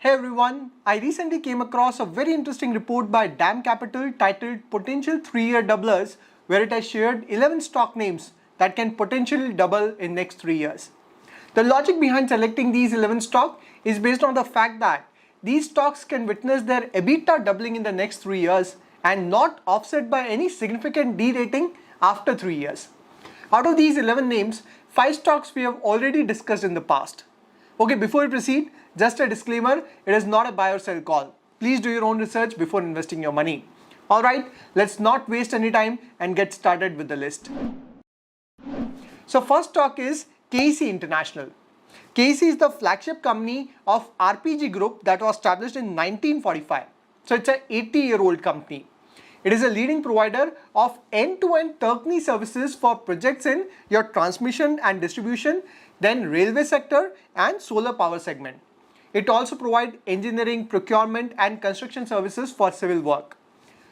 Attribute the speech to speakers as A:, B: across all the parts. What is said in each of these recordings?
A: Hey everyone, I recently came across a very interesting report by DAM Capital titled Potential 3-Year Doublers, where it has shared 11 stock names that can potentially double in next 3 years. The logic behind selecting these 11 stocks is based on the fact that these stocks can witness their EBITDA doubling in the next 3 years and not offset by any significant derating after 3 years. Out of these 11 names, 5 stocks we have already discussed in the past. Okay, before we proceed, just a disclaimer, it is not a buy or sell call. Please do your own research before investing your money. Alright, let's not waste any time and get started with the list. So first stock is KEC International. KEC is the flagship company of RPG Group that was established in 1945. So it's an 80-year-old company. It is a leading provider of end-to-end turnkey services for projects in your transmission and distribution, then railway sector and solar power segment. It also provides engineering, procurement and construction services for civil work.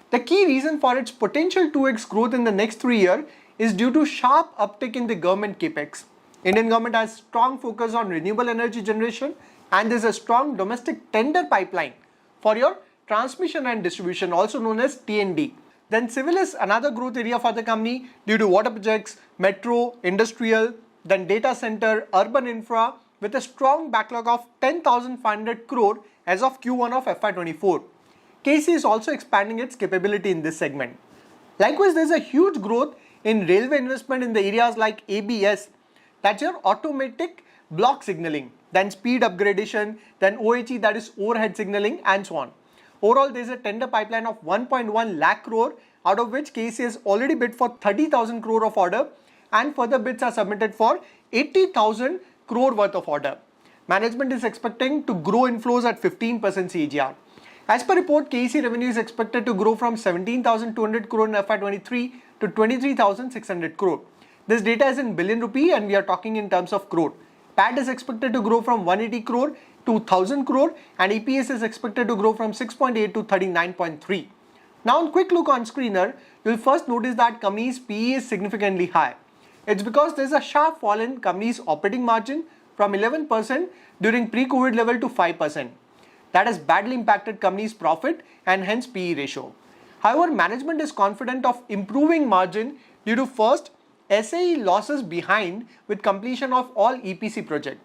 A: The key reason for its potential 2x growth in the next 3 years is due to sharp uptick in the government capex. Indian government has strong focus on renewable energy generation and there is a strong domestic tender pipeline for your transmission and distribution, also known as T&D. Then civil is another growth area for the company due to water projects, metro, industrial, then data center, urban infra with a strong backlog of 10,500 crore as of Q1 of FY24. KEC is also expanding its capability in this segment. Likewise, there is a huge growth in railway investment in the areas like ABS, that's your automatic block signaling, then speed upgradation, then OHE, that is overhead signaling, and so on. Overall, there is a tender pipeline of 1.1 lakh crore, out of which KEC has already bid for 30,000 crore of order and further bids are submitted for 80,000 crore worth of order. Management is expecting to grow inflows at 15% CAGR. As per report, KEC revenue is expected to grow from 17,200 crore in FY23 to 23,600 crore. This data is in billion rupee and we are talking in terms of crore. PAT is expected to grow from 180 crore to 1000 crore and EPS is expected to grow from 6.8 to 39.3. Now, a quick look on screener, you will first notice that company's PE is significantly high. It's because there is a sharp fall in company's operating margin from 11% during pre-COVID level to 5%. That has badly impacted company's profit and hence PE ratio. However, management is confident of improving margin due to first, SAE losses behind with completion of all EPC project.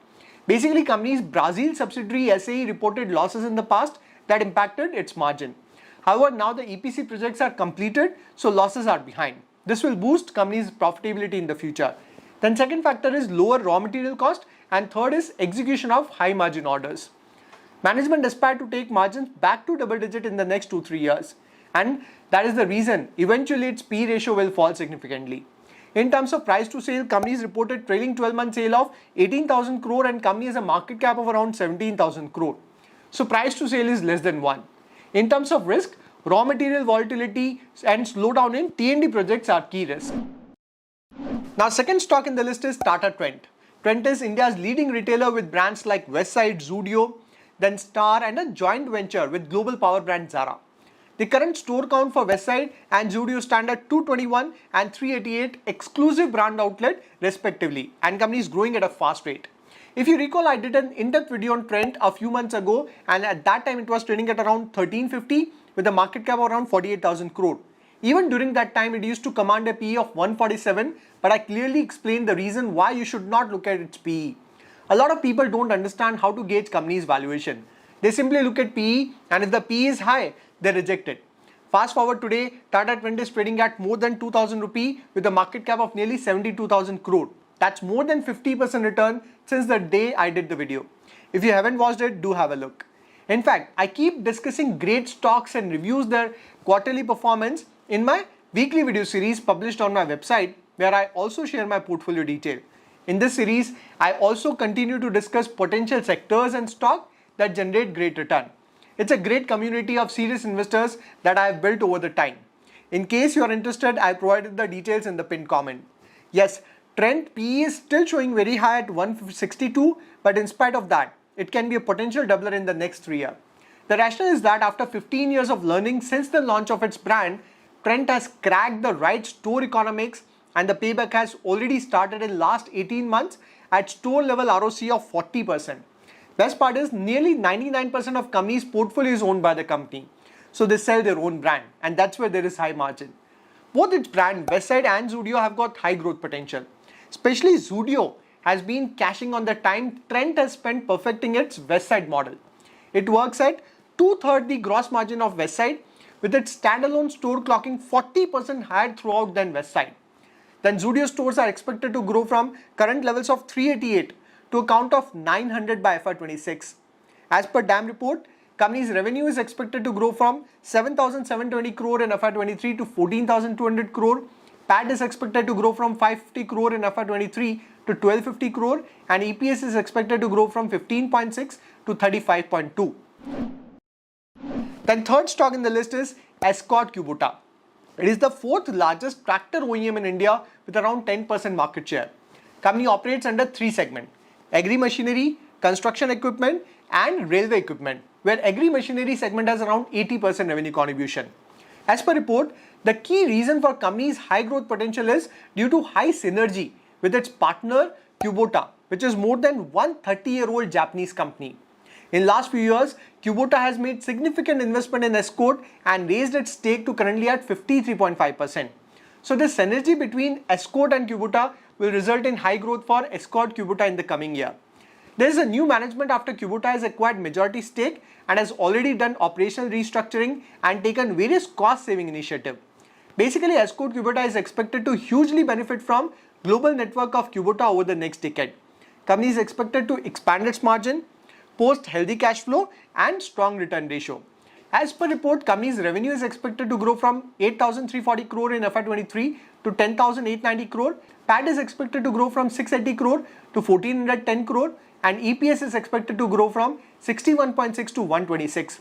A: Basically, company's Brazil subsidiary SAE reported losses in the past that impacted its margin. However, now the EPC projects are completed, so losses are behind. This will boost company's profitability in the future. Then second factor is lower raw material cost and third is execution of high margin orders. Management aspire to take margins back to double digit in the next 2-3 years and that is the reason eventually its PE ratio will fall significantly. In terms of price to sale, companies reported trailing 12-month sale of 18,000 crore and company has a market cap of around 17,000 crore. So price to sale is less than 1. In terms of risk, raw material volatility and slowdown in T&D projects are key risks. Now second stock in the list is Tata Trent. Trent is India's leading retailer with brands like Westside, Zudio, then Star and a joint venture with global power brand Zara. The current store count for Westside and Zudio stand at 221 and 388 exclusive brand outlet respectively and company is growing at a fast rate. If you recall, I did an in-depth video on Trent a few months ago and at that time it was trading at around 1350 with a market cap of around 48,000 crore. Even during that time it used to command a PE of 147 but I clearly explained the reason why you should not look at its PE. A lot of people don't understand how to gauge company's valuation. They simply look at PE and if the PE is high, they reject it. Fast forward today, Tata Trent is trading at more than 2,000 rupee with a market cap of nearly 72,000 crore. That's more than 50% return since the day I did the video. If you haven't watched it, do have a look. In fact, I keep discussing great stocks and reviews their quarterly performance in my weekly video series published on my website where I also share my portfolio detail. In this series, I also continue to discuss potential sectors and stock that generate great return. It's a great community of serious investors that I have built over the time. In case you are interested, I provided the details in the pinned comment. Yes, Trent PE is still showing very high at 162, but in spite of that, it can be a potential doubler in the next 3 years. The rationale is that after 15 years of learning since the launch of its brand, Trent has cracked the right store economics and the payback has already started in last 18 months at store level ROC of 40%. Best part is nearly 99% of company's portfolio is owned by the company. So they sell their own brand, and that's where there is high margin. Both its brand, Westside and Zudio, have got high growth potential. Especially Zudio has been cashing on the time Trent has spent perfecting its Westside model. It works at 2/3 the gross margin of Westside, with its standalone store clocking 40% higher throughout than Westside. Then Zudio stores are expected to grow from current levels of 388 to a count of 900 by FY26. As per DAM report, company's revenue is expected to grow from 7,720 crore in FY23 to 14,200 crore. PAT is expected to grow from 550 crore in FY23 to 1250 crore, and EPS is expected to grow from 15.6 to 35.2. Then third stock in the list is Escort Kubota. It is the fourth largest tractor OEM in India with around 10% market share. Company operates under three segments: agri machinery, construction equipment, and railway equipment, where agri machinery segment has around 80% revenue contribution. As per report, the key reason for company's high growth potential is due to high synergy with its partner Kubota, which is more than 130-year-old Japanese company. In last few years, Kubota has made significant investment in Escort and raised its stake to currently at 53.5%. So this synergy between Escort and Kubota will result in high growth for Escort Kubota in the coming year. There is a new management after Kubota has acquired majority stake and has already done operational restructuring and taken various cost-saving initiatives. Basically, Escort Kubota is expected to hugely benefit from global network of Kubota over the next decade. Company is expected to expand its margin, post healthy cash flow, and strong return ratio. As per report, company's revenue is expected to grow from 8,340 crore in FY23 to 10,890 crore. PAT is expected to grow from 680 crore to 1,410 crore, and EPS is expected to grow from 61.6 to 126.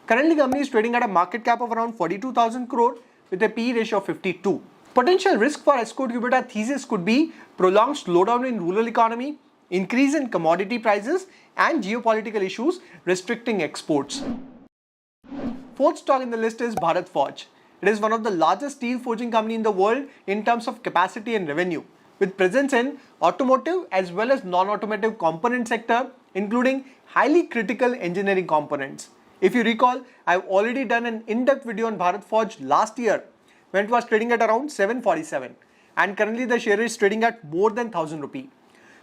A: Currently, company is trading at a market cap of around 42,000 crore with a PE ratio of 52. Potential risk for Escort Kubota thesis could be prolonged slowdown in rural economy, increase in commodity prices, and geopolitical issues restricting exports. Fourth stock in the list is Bharat Forge. It is one of the largest steel forging company in the world in terms of capacity and revenue, with presence in automotive as well as non-automotive component sector, including highly critical engineering components. If you recall, I've already done an in-depth video on Bharat Forge last year when it was trading at around 747, and currently the share is trading at more than 1000 rupee.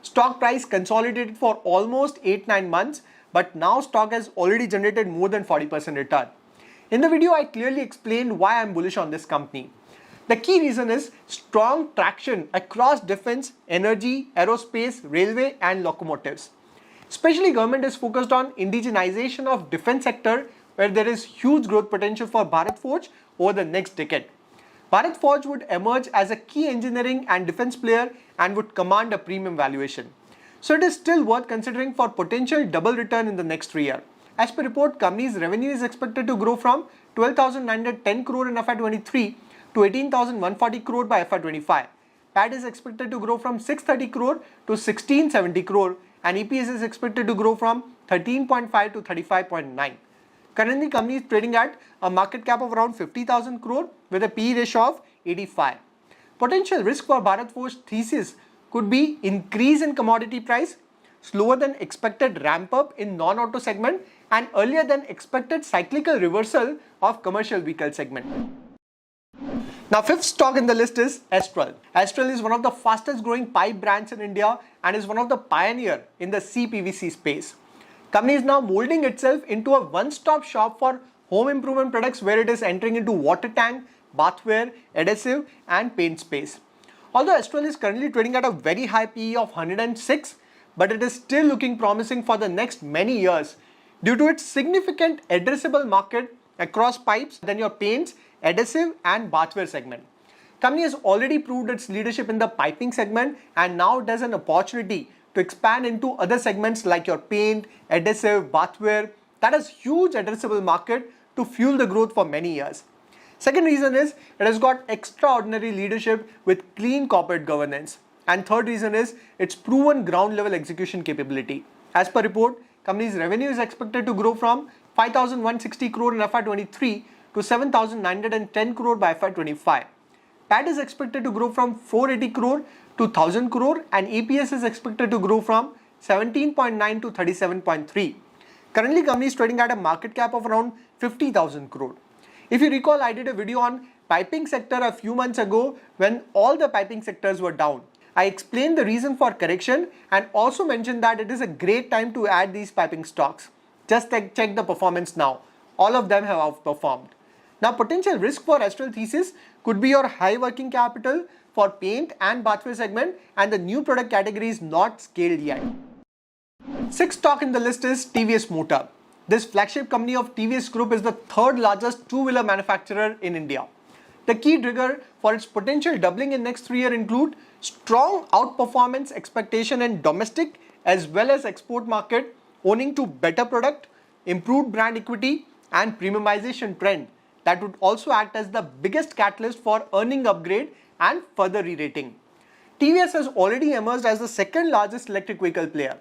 A: Stock price consolidated for almost 8-9 months, but now stock has already generated more than 40% return. In the video, I clearly explained why I'm bullish on this company. The key reason is strong traction across defense, energy, aerospace, railway, and locomotives. Especially government is focused on indigenization of defense sector, where there is huge growth potential for Bharat Forge over the next decade. Bharat Forge would emerge as a key engineering and defense player and would command a premium valuation. So it is still worth considering for potential double return in the next 3 years. As per report, company's revenue is expected to grow from 12,910 crore in FY23 to 18,140 crore by FY25. PAT is expected to grow from 630 crore to 1670 crore, and EPS is expected to grow from 13.5 to 35.9. Currently, company is trading at a market cap of around 50,000 crore with a PE ratio of 85. Potential risk for Bharat Forge thesis could be increase in commodity price, slower than expected ramp up in non-auto segment, and earlier than expected cyclical reversal of commercial vehicle segment. Now, fifth stock in the list is Astral. Astral is one of the fastest growing pipe brands in India and is one of the pioneer in the CPVC space. Company is now molding itself into a one-stop shop for home improvement products, where it is entering into water tank, bathware, adhesive, and paint space. Although Astral is currently trading at a very high PE of 106, but it is still looking promising for the next many years due to its significant addressable market across pipes than your paints, adhesive, and bathware segment. Company has already proved its leadership in the piping segment and now it has an opportunity to expand into other segments like your paint, adhesive, bathware that has huge addressable market to fuel the growth for many years. Second reason is it has got extraordinary leadership with clean corporate governance. And third reason is its proven ground level execution capability. As per report, company's revenue is expected to grow from 5,160 crore in FY23 to 7,910 crore by FY25. PAT is expected to grow from 480 crore to 1000 crore, and EPS is expected to grow from 17.9 to 37.3. Currently, company is trading at a market cap of around 50,000 crore. If you recall, I did a video on piping sector a few months ago when all the piping sectors were down. I explained the reason for correction and also mentioned that it is a great time to add these piping stocks. Just check the performance now. All of them have outperformed. Now, potential risk for Astral thesis could be your high working capital for paint and bathware segment and the new product category is not scaled yet. Sixth stock in the list is TVS Motor. This flagship company of TVS Group is the third largest two-wheeler manufacturer in India. The key trigger for its potential doubling in next 3 years include strong outperformance expectation in domestic as well as export market, owing to better product, improved brand equity and premiumization trend that would also act as the biggest catalyst for earning upgrade and further re-rating. TVS has already emerged as the second largest electric vehicle player.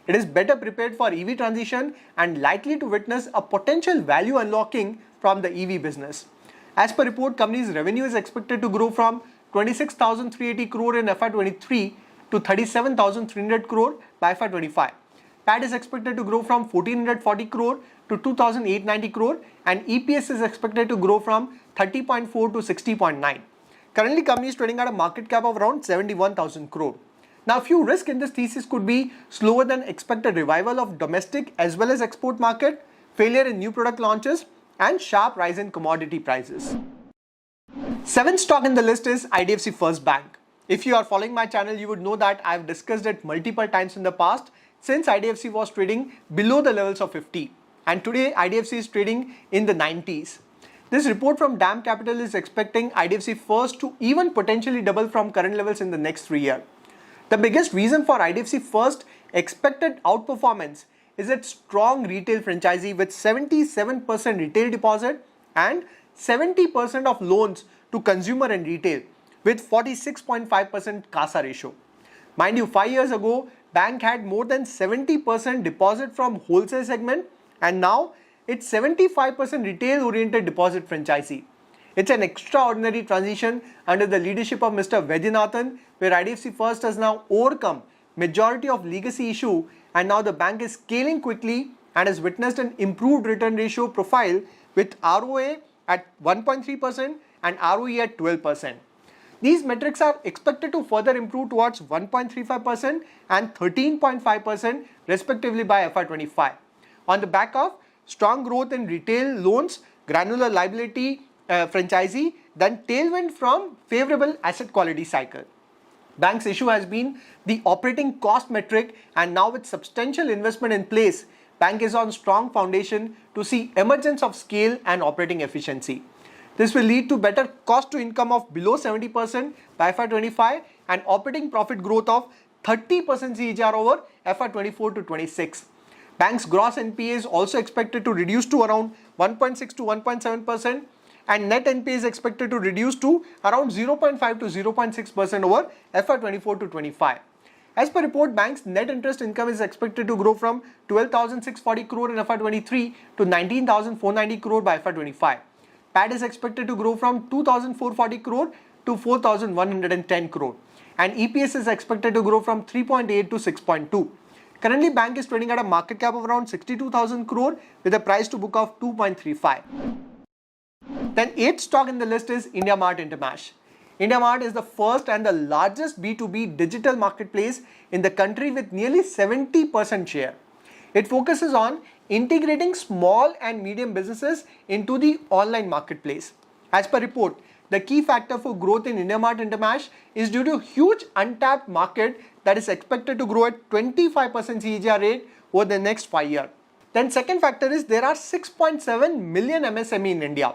A: It is better prepared for EV transition and likely to witness a potential value unlocking from the EV business. As per report, company's revenue is expected to grow from 26,380 crore in FY23 to 37,300 crore by FY25. PAT is expected to grow from 1,440 crore to 2,890 crore and EPS is expected to grow from 30.4 to 60.9. Currently, company is trading at a market cap of around 71,000 crore. Now, a few risks in this thesis could be slower than expected revival of domestic as well as export market, failure in new product launches, and sharp rise in commodity prices. Seventh stock in the list is IDFC First Bank. If you are following my channel, you would know that I have discussed it multiple times in the past since IDFC was trading below the levels of 50. And today, IDFC is trading in the 90s. This report from DAM Capital is expecting IDFC First to even potentially double from current levels in the next 3 years. The biggest reason for IDFC First expected outperformance is its strong retail franchisee with 77% retail deposit and 70% of loans to consumer and retail with 46.5% CASA ratio. Mind you, 5 years ago, bank had more than 70% deposit from wholesale segment and now it's 75% retail oriented deposit franchisee. It's an extraordinary transition under the leadership of Mr. Vaidyanathan, where IDFC First has now overcome majority of legacy issue and now the bank is scaling quickly and has witnessed an improved return ratio profile with ROA at 1.3% and ROE at 12%. These metrics are expected to further improve towards 1.35% and 13.5% respectively by FY25. On the back of strong growth in retail loans, granular liability franchisee, then tailwind from favorable asset quality cycle. Bank's issue has been the operating cost metric and now with substantial investment in place, bank is on strong foundation to see emergence of scale and operating efficiency. This will lead to better cost to income of below 70% by FY25 and operating profit growth of 30% CAGR over FY24 to 26. Bank's gross NPA is also expected to reduce to around 1.6 to 1.7%. and net NPA is expected to reduce to around 0.5 to 0.6% over FY24 to 25. As per report, bank's net interest income is expected to grow from 12,640 crore in FY23 to 19,490 crore by FY25. PAT is expected to grow from 2,440 crore to 4,110 crore and EPS is expected to grow from 3.8 to 6.2. Currently, bank is trading at a market cap of around 62,000 crore with a price to book of 2.35. Then eighth stock in the list is IndiaMART InterMESH. IndiaMART is the first and the largest B2B digital marketplace in the country with nearly 70% share. It focuses on integrating small and medium businesses into the online marketplace. As per report, the key factor for growth in IndiaMART InterMESH is due to huge untapped market that is expected to grow at 25% CAGR rate over the next 5 years. Then second factor is there are 6.7 million MSME in India.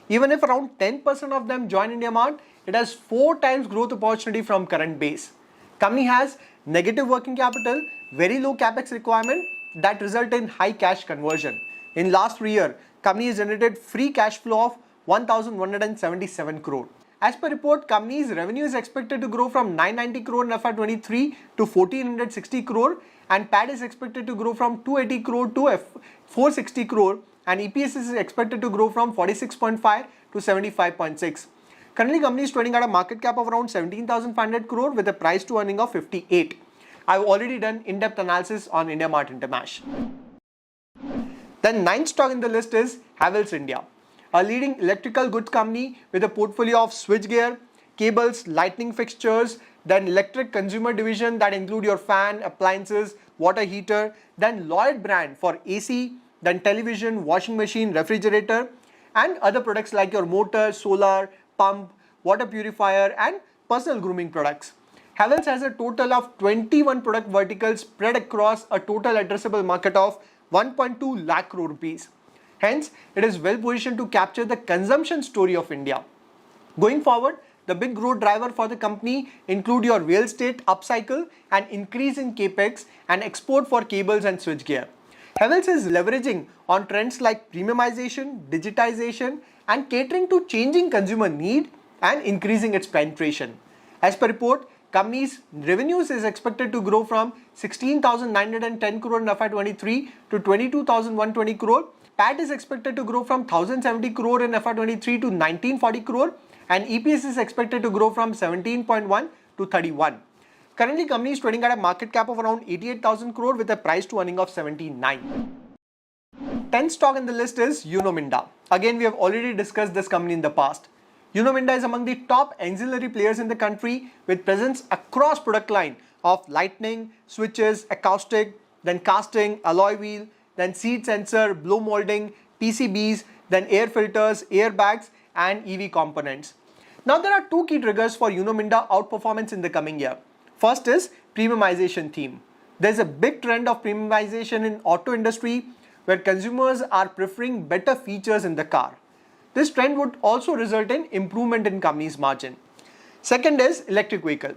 A: Even if around 10% of them join IndiaMART, it has 4 times growth opportunity from current base. Company has negative working capital, very low capex requirement that result in high cash conversion. In last 3 years, company has generated free cash flow of 1,177 crore. As per report, company's revenue is expected to grow from 990 crore in FY23 to 1460 crore and PAT is expected to grow from 280 crore to 460 crore and EPS is expected to grow from 46.5 to 75.6. Currently, company is trading at a market cap of around 17,500 crore with a price to earning of 58. I've already done in-depth analysis on IndiaMart Intermash. Then ninth stock in the list is Havells India, a leading electrical goods company with a portfolio of switchgear, cables, lighting fixtures, then electric consumer division that include your fan, appliances, water heater, then Lloyd brand for AC, then television, washing machine, refrigerator, and other products like your motor, solar, pump, water purifier, and personal grooming products. Havells has a total of 21 product verticals spread across a total addressable market of 1.2 lakh crore rupees. Hence, it is well positioned to capture the consumption story of India. Going forward, the big growth driver for the company include your real estate upcycle and increase in capex and export for cables and switchgear. Havells is leveraging on trends like premiumization, digitization, and catering to changing consumer need and increasing its penetration. As per report, company's revenues is expected to grow from 16,910 crore in FY23 to 22,120 crore. PAT is expected to grow from 1,070 crore in FY23 to 1,940 crore, and EPS is expected to grow from 17.1 to 31. Currently, company is trading at a market cap of around 88,000 crore with a price to earning of 79. 10th stock in the list is Uno Minda. Again, we have already discussed this company in the past. Uno Minda is among the top ancillary players in the country with presence across product line of lighting, switches, acoustic, then casting, alloy wheel, then seat sensor, blow molding, PCBs, then air filters, airbags, and EV components. Now there are two key triggers for Uno Minda outperformance in the coming year. First is premiumization theme. There's a big trend of premiumization in auto industry where consumers are preferring better features in the car. This trend would also result in improvement in company's margin. Second is electric vehicle.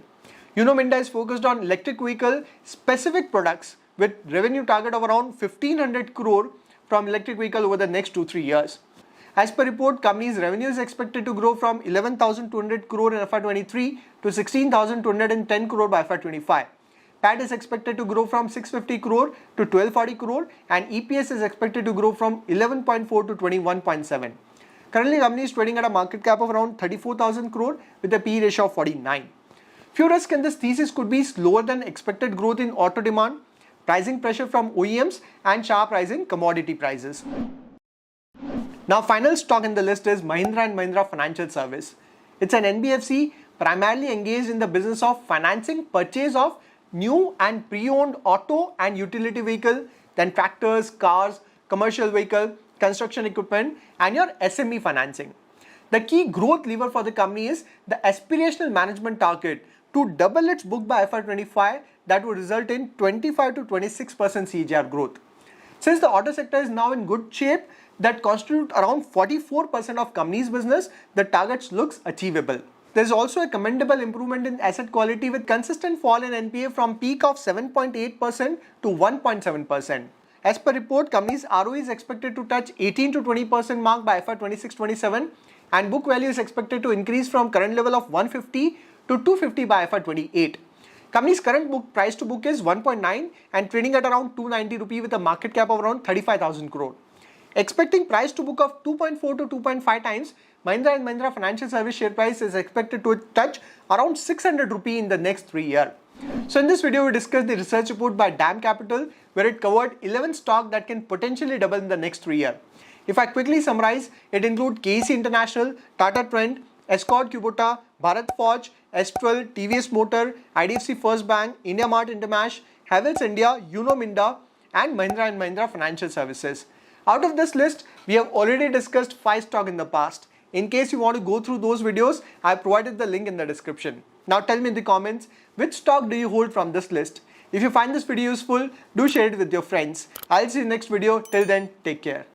A: Uno Minda is focused on electric vehicle specific products with revenue target of around 1500 crore from electric vehicle over the next 2-3 years. As per report, company's revenue is expected to grow from 11,200 crore in FY23 to 16,210 crore by FY25. PAT is expected to grow from 650 crore to 1240 crore, and EPS is expected to grow from 11.4 to 21.7. Currently, company is trading at a market cap of around 34,000 crore with a PE ratio of 49. Few risks in this thesis could be slower than expected growth in auto demand, pricing pressure from OEMs, and sharp rise in commodity prices. Now, final stock in the list is Mahindra & Mahindra Financial Service. It's an NBFC primarily engaged in the business of financing purchase of new and pre-owned auto and utility vehicle, then tractors, cars, commercial vehicle, construction equipment, and your SME financing. The key growth lever for the company is the aspirational management target to double its book by FY25 that would result in 25 to 26% CAGR growth. Since the auto sector is now in good shape, that constitute around 44% of company's business, the targets looks achievable. There is also a commendable improvement in asset quality with consistent fall in NPA from peak of 7.8% to 1.7%. As per report, company's ROE is expected to touch 18 to 20% mark by FY26-27, and book value is expected to increase from current level of 150 to 250 by FY28. Company's current book price to book is 1.9 and trading at around 290 rupee with a market cap of around 35,000 crore. Expecting price to book of 2.4 to 2.5 times, Mahindra & Mahindra Financial Service share price is expected to touch around 600 rupee in the next 3 years. So in this video, we discussed the research report by DAM Capital where it covered 11 stocks that can potentially double in the next 3 years. If I quickly summarize, it includes KEC International, Tata Trent, Escort Kubota, Bharat Forge, Astral, TVS Motor, IDFC First Bank, IndiaMart Intermash, Havells India, Uno Minda, and Mahindra & Mahindra Financial Services. Out of this list, we have already discussed 5 stocks in the past. In case you want to go through those videos, I have provided the link in the description. Now tell me in the comments, which stock do you hold from this list? If you find this video useful, do share it with your friends. I'll see you in the next video. Till then, take care.